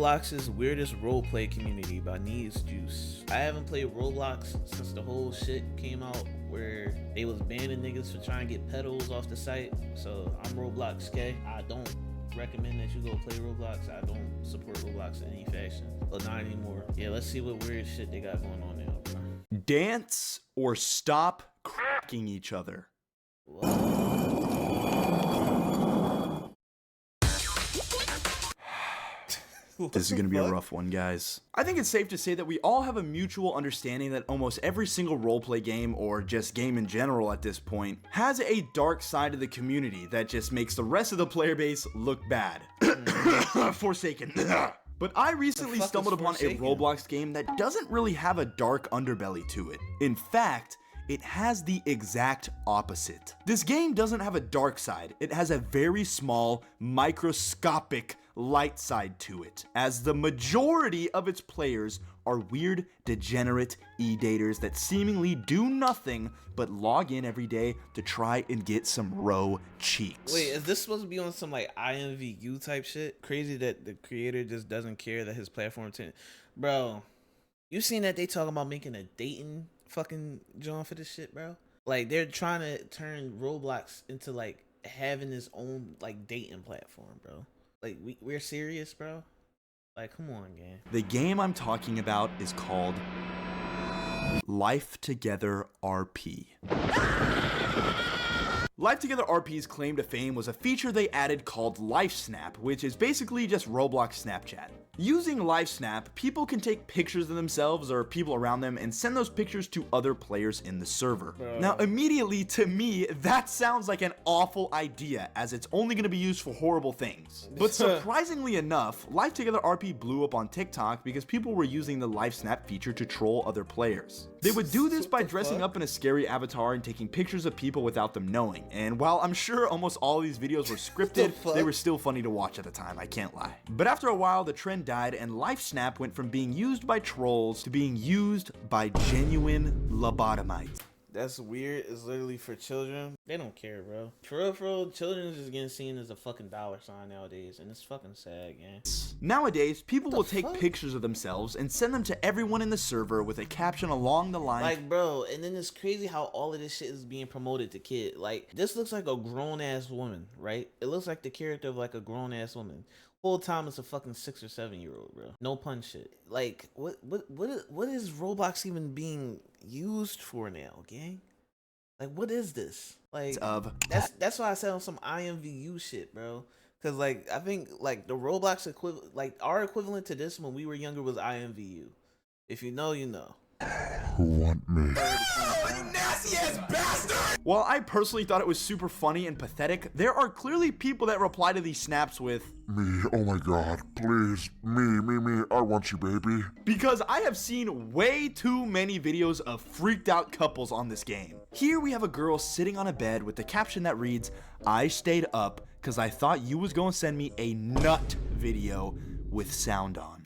Roblox's weirdest roleplay community by บํ=Juice. I haven't played Roblox since the whole shit came out where they was banning niggas for trying to get pedals off the site. So I'm ঽ_K. I don't recommend that you go play Roblox. I don't support Roblox in any fashion. But not anymore. Yeah, let's see what weird shit they got going on now, bro. Dance or stop cracking each other. This is going to be a rough one, guys. I think it's safe to say that we all have a mutual understanding that almost every single roleplay game, or just game in general at this point, has a dark side of the community that just makes the rest of the player base look bad. Forsaken. But I recently stumbled upon a Roblox game that doesn't really have a dark underbelly to it. In fact, it has the exact opposite. This game doesn't have a dark side, it has a very small, microscopic light side to it, as the majority of its players are weird, degenerate e-daters that seemingly do nothing but log in every day to try and get some row cheeks. Wait, is this supposed to be on some like IMVU type shit? Crazy that the creator just doesn't care that his platform Bro, you seen that they talking about making a dating fucking joint for this shit, bro? Like they're trying to turn Roblox into like having its own like dating platform, bro. Like we're serious, bro? Like come on, gang. The game I'm talking about is called Life Together RP. Life Together RP's claim to fame was a feature they added called LifeSnap, which is basically just Roblox Snapchat. Using LifeSnap, people can take pictures of themselves or people around them and send those pictures to other players in the server. Now, immediately, to me, that sounds like an awful idea, as it's only going to be used for horrible things. But surprisingly enough, Life Together RP blew up on TikTok because people were using the LifeSnap feature to troll other players. They would do this by dressing up in a scary avatar and taking pictures of people without them knowing. And while I'm sure almost all of these videos were scripted, they were still funny to watch at the time, I can't lie. But after a while, the trend died and LifeSnap went from being used by trolls to being used by genuine lobotomites. That's weird. It's literally for children. They don't care, bro. For real, children is just getting seen as a fucking dollar sign nowadays, and it's fucking sad, gang. Nowadays, people will take pictures of themselves and send them to everyone in the server with a caption along the line. Like, bro, and then it's crazy how all of this shit is being promoted to kids. Like, this looks like a grown-ass woman, right? It looks like the character of, like, a grown-ass woman. Whole time it's a fucking 6 or 7 year old, bro. No pun shit. Like, what is Roblox even being used for now, gang? Like, what is this? Like, that's why I said on some IMVU shit, bro. Cause like I think like the Roblox equivalent, like our equivalent to this when we were younger was IMVU. If you know, you know. Who want me? You nasty ass bastard! While I personally thought it was super funny and pathetic, there are clearly people that reply to these snaps with me, oh my god, please, me, I want you, baby. Because I have seen way too many videos of freaked out couples on this game. Here we have a girl sitting on a bed with the caption that reads, "I stayed up because I thought you was gonna send me a nut video with sound on."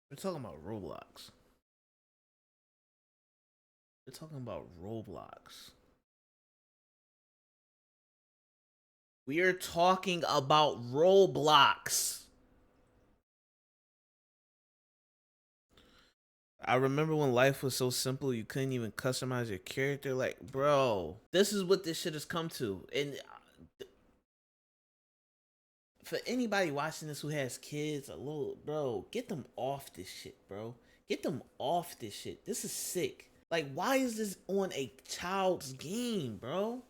We're talking about Roblox. We're talking about Roblox. We are talking about Roblox. I remember when life was so simple you couldn't even customize your character. Like, bro, this is what this shit has come to. And for anybody watching this who has kids, bro, get them off this shit, bro. Get them off this shit. This is sick. Like, why is this on a child's game, bro?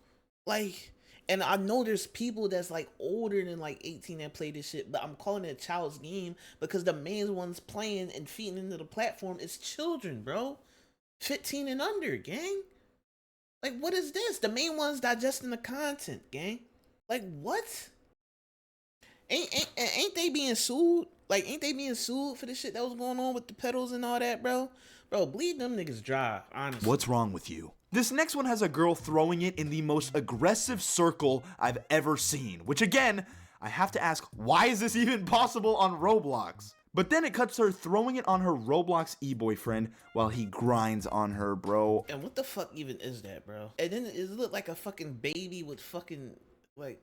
Like, and I know there's people that's like older than like 18 that play this shit, but I'm calling it a child's game because the main ones playing and feeding into the platform is children, bro. 15 and under, gang. Like, what is this? The main ones digesting the content, gang. Like, what? Ain't they being sued? Like, ain't they being sued for the shit that was going on with the pedals and all that, bro? Bro, bleed them niggas dry, honestly. What's wrong with you? This next one has a girl throwing it in the most aggressive circle I've ever seen, which again, I have to ask, why is this even possible on Roblox? But then it cuts to her throwing it on her Roblox e-boyfriend while he grinds on her, bro. And what the fuck even is that, bro? And then it looked like a fucking baby with fucking, like...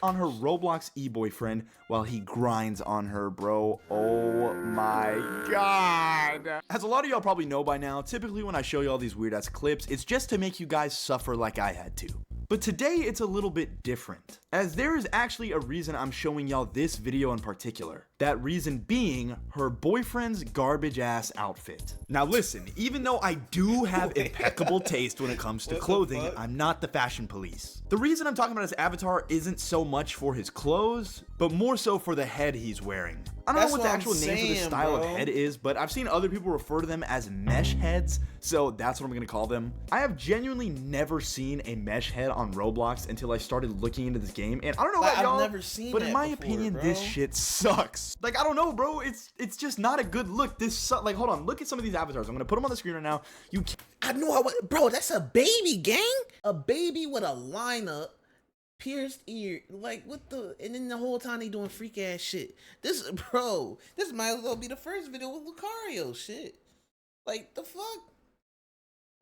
On her Roblox e-boyfriend while he grinds on her, bro. Oh my god. As a lot of y'all probably know by now, typically when I show y'all these weird ass clips, it's just to make you guys suffer like I had to. But today it's a little bit different, as there is actually a reason I'm showing y'all this video in particular. That reason being her boyfriend's garbage ass outfit. Now listen, even though I do have impeccable taste when it comes to clothing, I'm not the fashion police. The reason I'm talking about his avatar isn't so much for his clothes, but more so for the head he's wearing. I don't know what the actual name for this style of head is, but I've seen other people refer to them as mesh heads, so that's what I'm gonna call them. I have genuinely never seen a mesh head on Roblox until I started looking into this game, and I don't know about y'all, never seen but in my before, opinion, bro. this shit sucks. Like, I don't know, bro. It's just not a good look. Like, hold on. Look at some of these avatars. I'm gonna put them on the screen right now. You can't. I knew I was, bro, that's a baby, gang. A baby with a lineup, pierced ear, like what the, and then the whole time they doing freak ass shit. This, bro, this might as well be the first video with Lucario shit. Like, the fuck?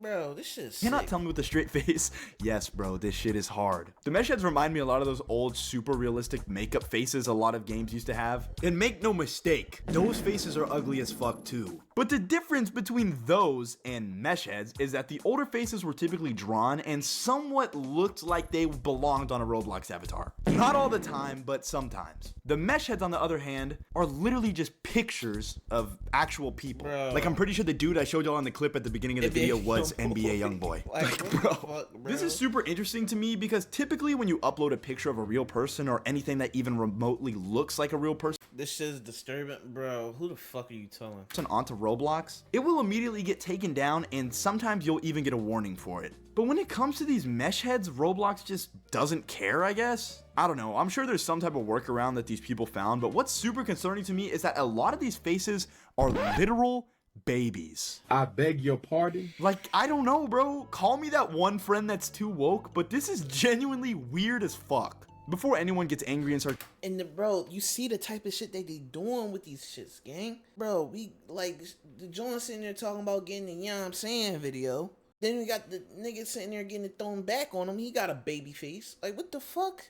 Bro, this shit is sick. Cannot tell me with a straight face. Yes, bro, this shit is hard. The mesh heads remind me a lot of those old super realistic makeup faces a lot of games used to have. And make no mistake, those faces are ugly as fuck too. But the difference between those and mesh heads is that the older faces were typically drawn and somewhat looked like they belonged on a Roblox avatar. Not all the time, but sometimes. The mesh heads, on the other hand, are literally just pictures of actual people. Bro. Like, I'm pretty sure the dude I showed y'all in the clip at the beginning of the video was NBA YoungBoy. Like, bro, this is super interesting to me because typically when you upload a picture of a real person or anything that even remotely looks like a real person this shit is disturbing, bro. Who the fuck are you telling? onto Roblox, it will immediately get taken down and sometimes you'll even get a warning for it. But when it comes to these mesh heads, Roblox just doesn't care, I guess. I don't know, I'm sure there's some type of workaround that these people found, but what's super concerning to me is that a lot of these faces are literal babies. I beg your pardon? Like, I don't know, bro. Call me that one friend that's too woke, but this is genuinely weird as fuck. Before anyone gets angry and starts, And the, bro, you see the type of shit they doing with these shits, gang? Bro, we, like, the joint sitting there talking about getting the, you know what I'm saying, video. Then we got the nigga sitting there getting it thrown back on him. He got a baby face. Like, what the fuck?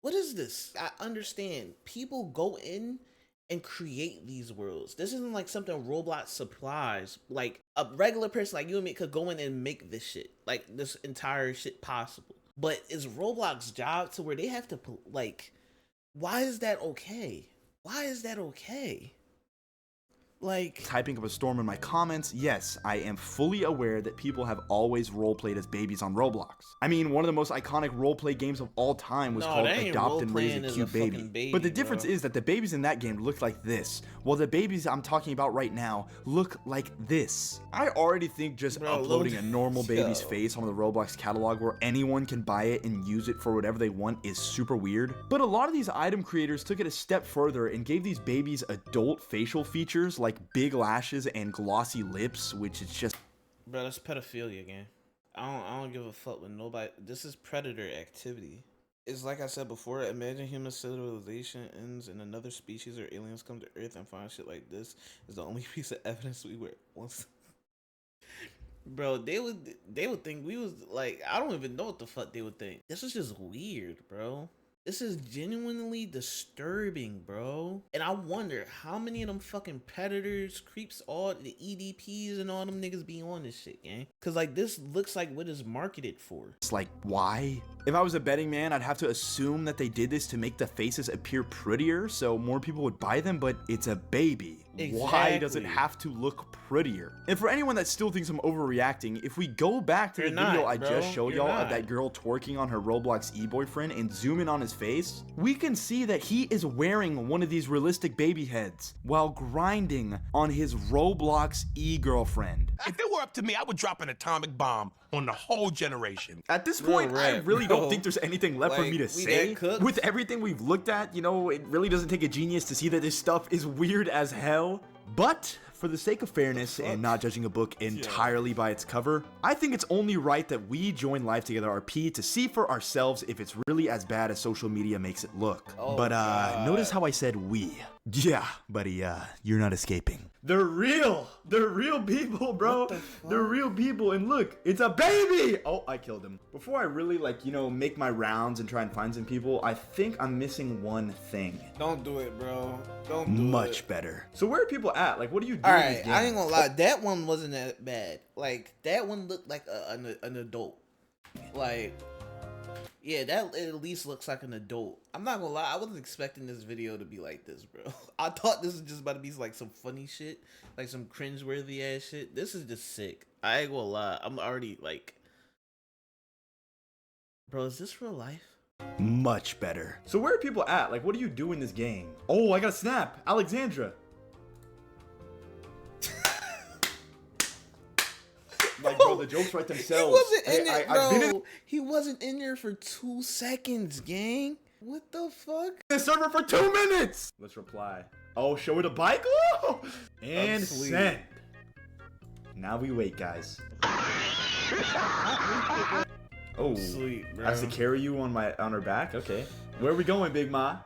What is this? I understand. People go in and create these worlds. This isn't like something Roblox supplies. Like, a regular person like you and me could go in and make this shit. Like, this entire shit possible. But it's Roblox's job to where they have to, like, why is that okay? Why is that okay? Like, typing up a storm in my comments, yes, I am fully aware that people have always roleplayed as babies on Roblox. I mean, one of the most iconic roleplay games of all time was called Adopt and Raise a Cute Baby. But the difference is that the babies in that game look like this, while the babies I'm talking about right now look like this. I already think just uploading a normal baby's face on the Roblox catalog where anyone can buy it and use it for whatever they want is super weird. But a lot of these item creators took it a step further and gave these babies adult facial features like big lashes and glossy lips, which is just, bro, that's pedophilia, gang. I don't give a fuck with nobody. This is predator activity. It's like I said before, imagine human civilization ends and another species or aliens come to Earth and find shit like this is the only piece of evidence we were once. Bro, they would think we was like, I don't even know what the fuck they would think. This is just weird, bro. This is genuinely disturbing, bro. And I wonder how many of them fucking predators, creeps, all the EDPs and all them niggas be on this shit, gang. Cause like this looks like what is marketed for. it's like, why? If I was a betting man, I'd have to assume that they did this to make the faces appear prettier so more people would buy them, but it's a baby. Why does it have to look prettier? And for anyone that still thinks I'm overreacting, if we go back to the video I just showed y'all of that girl twerking on her Roblox e-boyfriend and zoom in on his face, we can see that he is wearing one of these realistic baby heads while grinding on his Roblox e-girlfriend. If it were up to me, I would drop an atomic bomb on the whole generation. At this point, I really don't think there's anything left for me to say. With everything we've looked at, you know, it really doesn't take a genius to see that this stuff is weird as hell. But for the sake of fairness and not judging a book entirely by its cover, I think it's only right that we join Life Together RP to see for ourselves if it's really as bad as social media makes it look. But notice how I said we. Yeah, buddy, you're not escaping. They're real. They're real people, bro. They're real people. And look, it's a baby. Oh, I killed him. Before I really, like, you know, make my rounds and try and find some people, I think I'm missing one thing. Don't do it, bro. Don't do Much better. So where are people at? Like, what are you doing? All right, I ain't gonna lie. That one wasn't that bad. Like, that one looked like an adult. Like, yeah, that at least looks like an adult. I'm not gonna lie, I wasn't expecting this video to be like this, bro. I thought this was just about to be like some funny shit, like some cringeworthy ass shit. This is just sick. I ain't gonna lie, I'm already like, bro, is this real life? Much better. So where are people at? Like, what do you do in this game? Oh, I got a snap. Alexandra. Like, bro, the jokes write themselves. He wasn't in it, bro. He wasn't in there for 2 seconds, gang. What the fuck? The server for 2 minutes. Let's reply. Oh, show it a bike. Oh! And send. Now we wait, guys. Oh, sweet, bro. I have to carry you on her back. Okay. Where are we going, Big Ma?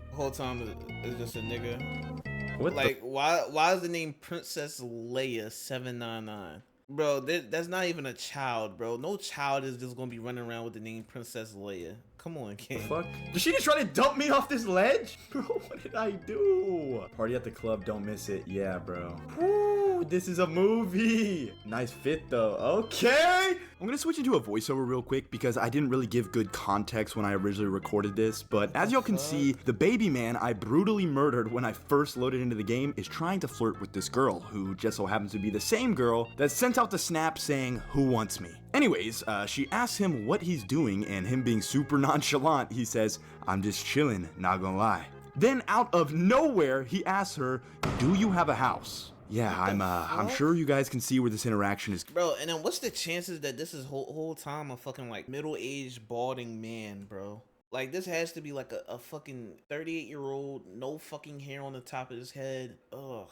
The whole time it's just a nigga. What? Like, why is the name Princess Leia 799? Bro, that's not even a child, bro. No child is just gonna be running around with the name Princess Leia. Come on, kid. Fuck. Did she just try to dump me off this ledge? Bro, what did I do? Party at the club, don't miss it. Yeah, bro. Woo, this is a movie. Nice fit, though. Okay. I'm gonna switch into a voiceover real quick because I didn't really give good context when I originally recorded this. But as y'all can see, the baby man I brutally murdered when I first loaded into the game is trying to flirt with this girl who just so happens to be the same girl that sent out the snap saying, "Who wants me?" Anyways, she asks him what he's doing, and him being super nonchalant, he says, "I'm just chilling, not gonna lie." Then out of nowhere, he asks her, "Do you have a house?" Yeah, I'm sure you guys can see where this interaction is. Bro, and then what's the chances that this is whole time a fucking like middle-aged balding man, bro? Like, this has to be like a fucking 38-year-old, no fucking hair on the top of his head. Ugh,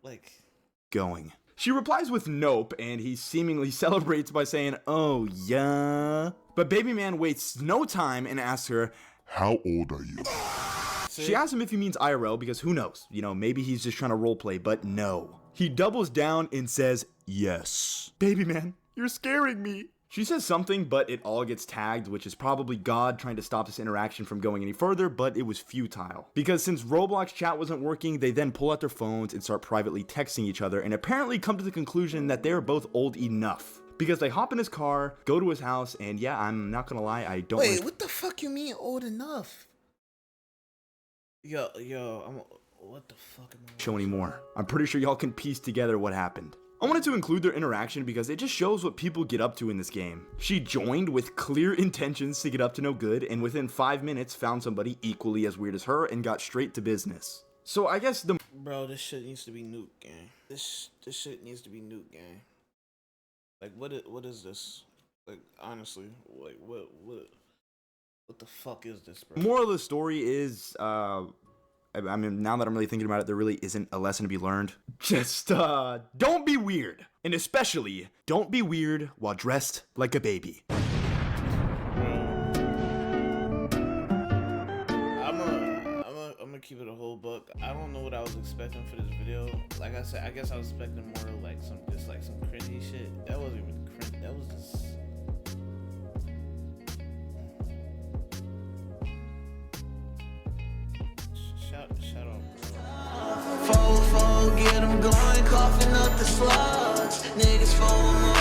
like. Going. She replies with nope, and he seemingly celebrates by saying, "Oh, yeah." But baby man wastes no time and asks her, How old are you? She asks him if he means IRL because who knows? You know, maybe he's just trying to roleplay, but no. He doubles down and says, "Yes." Baby man, you're scaring me. She says something, but it all gets tagged, which is probably God trying to stop this interaction from going any further, but it was futile. Because since Roblox chat wasn't working, they then pull out their phones and start privately texting each other and apparently come to the conclusion that they're both old enough. Because they hop in his car, go to his house, and yeah, I'm not gonna lie, I don't— Wait, what the fuck you mean old enough? Yo, what the fuck am I— show anymore. I'm pretty sure y'all can piece together what happened. I wanted to include their interaction because it just shows what people get up to in this game. She joined with clear intentions to get up to no good, and within 5 minutes found somebody equally as weird as her and got straight to business. So I guess the— Bro, this shit needs to be nuked, gang. This shit needs to be nuked, gang. Like, what is this? Like, honestly, like, what the fuck is this, bro? moral of the story is, I mean, now that I'm really thinking about it, there really isn't a lesson to be learned. Just, don't be weird. And especially, don't be weird while dressed like a baby. I'm gonna keep it a whole buck. I don't know what I was expecting for this video. Like I said, I guess I was expecting more like some cringy shit. That wasn't even cringe. That was just... Shut up, bro. Get them going, coughing up the slugs. Niggas 4